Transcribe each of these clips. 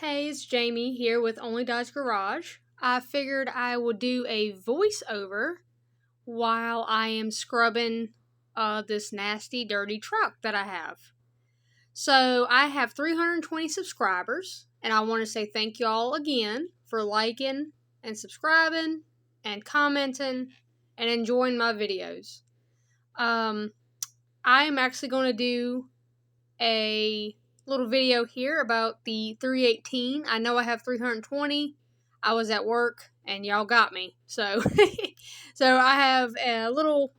Hey, it's Jamie here with Only Dodge Garage. I figured I would do a voiceover while I am scrubbing this nasty, dirty truck that I have. So, I have 320 subscribers, and I want to say thank you all again for liking and subscribing and commenting and enjoying my videos. I am actually going to do a little video here about the 318. I know I have 320. I was at work and y'all got me. So so I have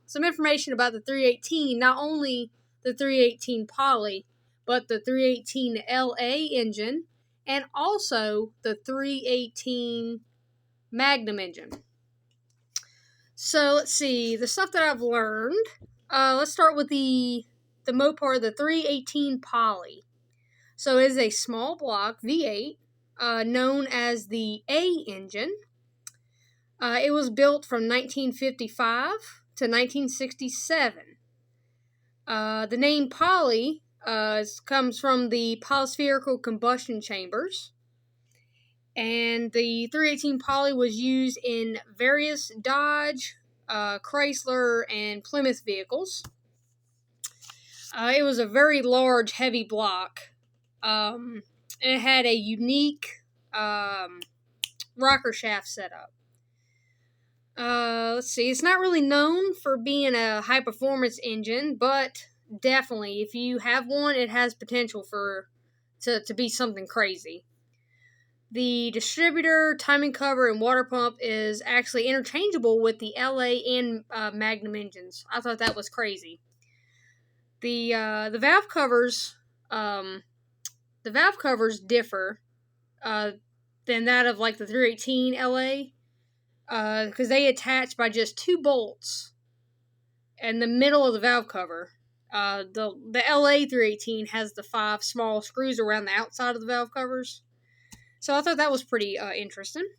some information about the 318, not only the 318 Poly, but the 318 LA engine and also the 318 Magnum engine. So let's see, the stuff that I've learned. Let's start with the Mopar, the 318 Poly. So it is a small block V8, known as the A engine. It was built from 1955 to 1967. The name Poly comes from the polyspherical combustion chambers. And the 318 Poly was used in various Dodge, Chrysler, and Plymouth vehicles. It was a very large, heavy block. And it had a unique rocker shaft setup. Let's see, it's not really known for being a high-performance engine, but definitely, if you have one, it has potential to be something crazy. The distributor, timing cover, and water pump is actually interchangeable with the LA and Magnum engines. I thought that was crazy. The valve covers differ than that of like the 318 LA because they attach by just 2 bolts in the middle of the valve cover. The LA 318 has the 5 small screws around the outside of the valve covers. So I thought that was pretty interesting.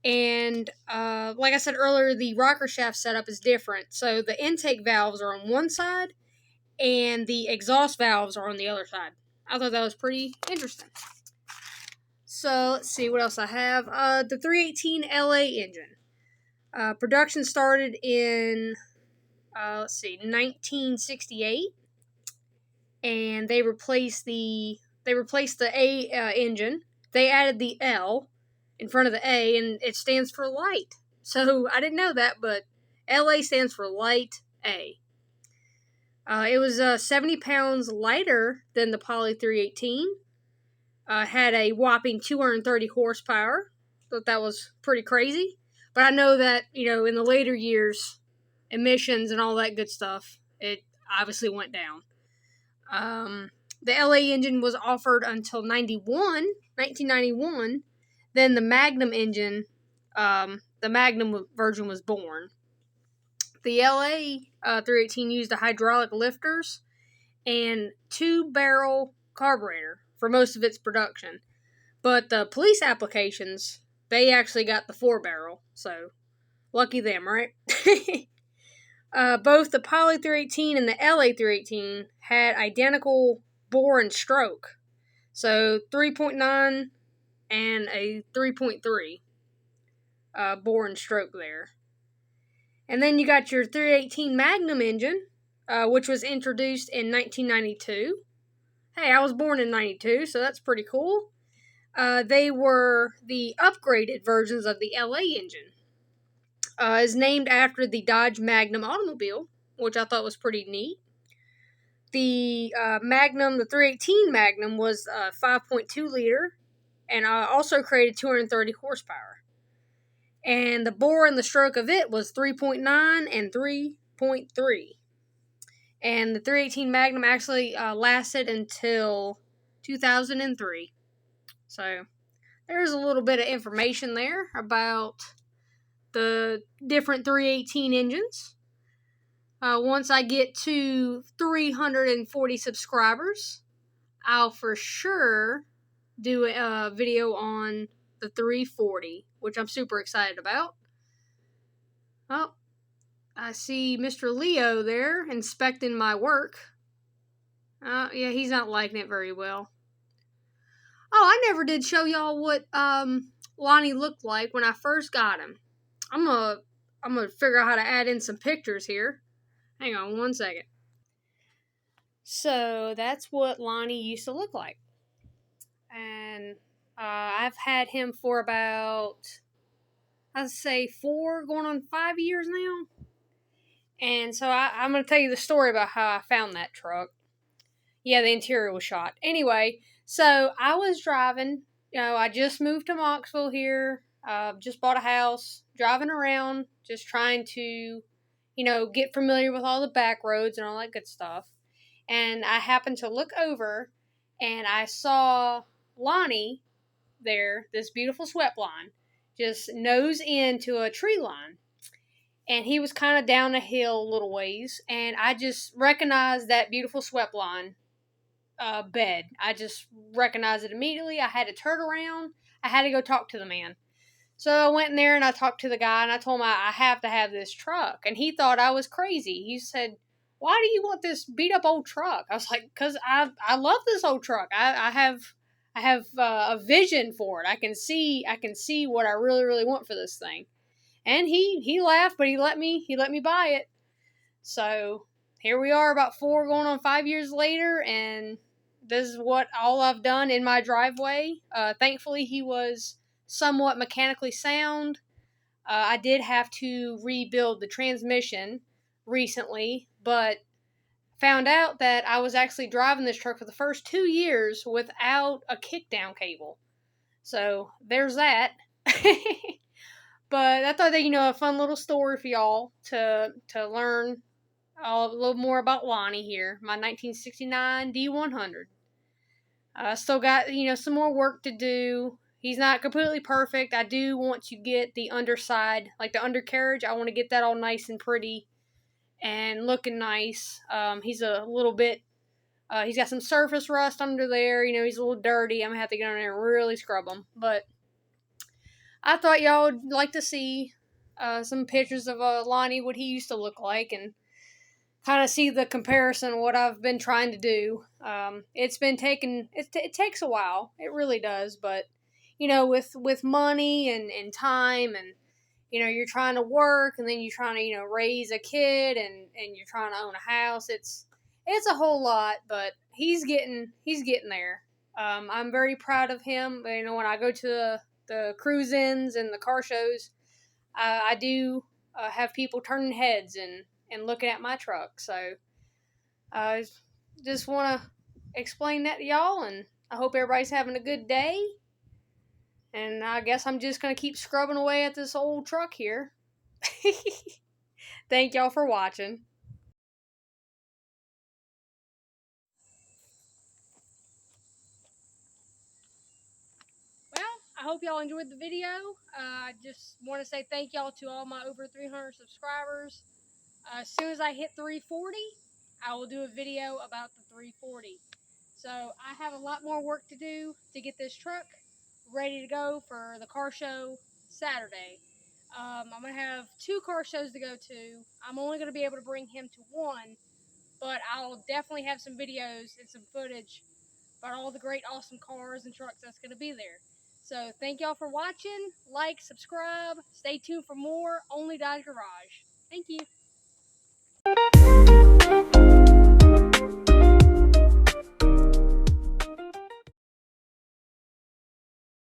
And like I said earlier, the rocker shaft setup is different. So the intake valves are on one side and the exhaust valves are on the other side. I thought that was pretty interesting. So let's see what else I have. The 318 LA engine. Production started in 1968, and they replaced the A engine. They added the L in front of the A, and it stands for light. So I didn't know that, but LA stands for light A. It was 70 pounds lighter than the Poly 318. Had a whopping 230 horsepower. Thought that was pretty crazy. But I know that, in the later years, emissions and all that good stuff, it obviously went down. The LA engine was offered until 1991. Then the Magnum engine, the Magnum version was born. The LA 318 used the hydraulic lifters and 2-barrel carburetor for most of its production. But the police applications, they actually got the 4-barrel. So, lucky them, right? Both the Poly 318 and the LA 318 had identical bore and stroke. So, 3.9 and a 3.3 bore and stroke there. And then you got your 318 Magnum engine, which was introduced in 1992. Hey, I was born in 92, so that's pretty cool. They were the upgraded versions of the LA engine. Is named after the Dodge Magnum automobile, which I thought was pretty neat. The the 318 Magnum was 5.2 liter, and also created 230 horsepower. And the bore and the stroke of it was 3.9 and 3.3. And the 318 Magnum actually lasted until 2003. So, there's a little bit of information there about the different 318 engines. Once I get to 340 subscribers, I'll for sure do a video on the 340, which I'm super excited about. Oh, I see Mr. Leo there inspecting my work. Yeah, he's not liking it very well. Oh, I never did show y'all what Lonnie looked like when I first got him. I'm gonna figure out how to add in some pictures here. Hang on one second. So that's what Lonnie used to look like. And I've had him for about, I'd say 4 going on 5 years now. And so I'm going to tell you the story about how I found that truck. Yeah, the interior was shot. Anyway, so I was driving. I just moved to Moxville here. Just bought a house. Driving around, just trying to, get familiar with all the back roads and all that good stuff. And I happened to look over, and I saw Lonnie there, this beautiful swept line, just nose into a tree line. And he was kind of down a hill a little ways, and I just recognized that beautiful swept line bed. I just recognized it immediately. I had to turn around. I had to go talk to the man. So I went in there and I talked to the guy, and I told him I have to have this truck. And he thought I was crazy. He said, "Why do you want this beat up old truck?" I was like, "Cause I love this old truck. I have a vision for it. I can see what I really want for this thing." And he laughed, but he let me buy it. So here we are, about 4 going on 5 years later, and this is what all I've done in my driveway. Thankfully, he was somewhat mechanically sound. I did have to rebuild the transmission recently, but found out that I was actually driving this truck for the first 2 years without a kickdown cable. So there's that. But I thought that, a fun little story for y'all to learn a little more about Lonnie here, my 1969 D100. Still got, some more work to do. He's not completely perfect. I do want to get the underside, like the undercarriage, I want to get that all nice and pretty and looking nice. He's a little bit, he's got some surface rust under there. He's a little dirty. I'm going to have to get on there and really scrub him. But I thought y'all would like to see some pictures of Lonnie, what he used to look like, and kind of see the comparison of what I've been trying to do. It's been taking, it takes a while. It really does. But, with money and time and, you're trying to work, and then you're trying to, raise a kid, and you're trying to own a house. It's a whole lot, but he's getting there. I'm very proud of him. When I go to the cruise-ins and the car shows, I do have people turning heads and looking at my truck. So I just want to explain that to y'all, and I hope everybody's having a good day. And I guess I'm just going to keep scrubbing away at this old truck here. Thank y'all for watching. Well, I hope y'all enjoyed the video. I just want to say thank y'all to all my over 300 subscribers. As soon as I hit 340, I will do a video about the 340. So I have a lot more work to do to get this truck ready to go for the car show Saturday. I'm going to have 2 car shows to go to. I'm only going to be able to bring him to one, but I'll definitely have some videos and some footage about all the great, awesome cars and trucks that's going to be there. So thank y'all for watching. Like, subscribe. Stay tuned for more Only Dodge Garage. Thank you.